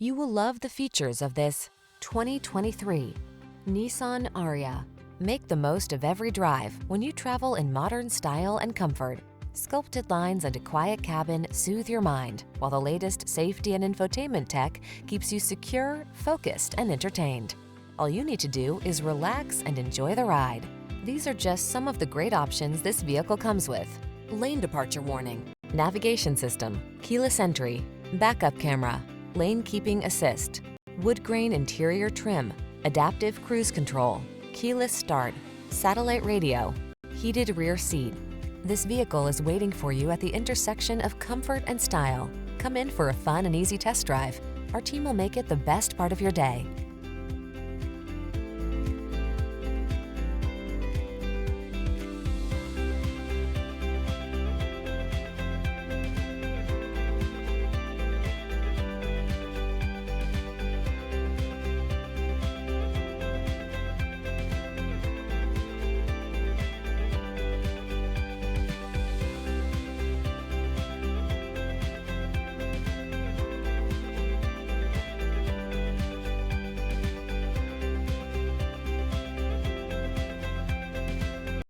You will love the features of this 2023 Nissan ARIYA. Make the most of every drive when you travel in modern style and comfort. Sculpted lines and a quiet cabin soothe your mind, while the latest safety and infotainment tech keeps you secure, focused, and entertained. All you need to do is relax and enjoy the ride. These are just some of the great options this vehicle comes with: lane departure warning, navigation system, keyless entry, backup camera, lane keeping assist, wood grain interior trim, adaptive cruise control, keyless start, satellite radio, heated rear seat. This vehicle is waiting for you at the intersection of comfort and style. Come in for a fun and easy test drive. Our team will make it the best part of your day.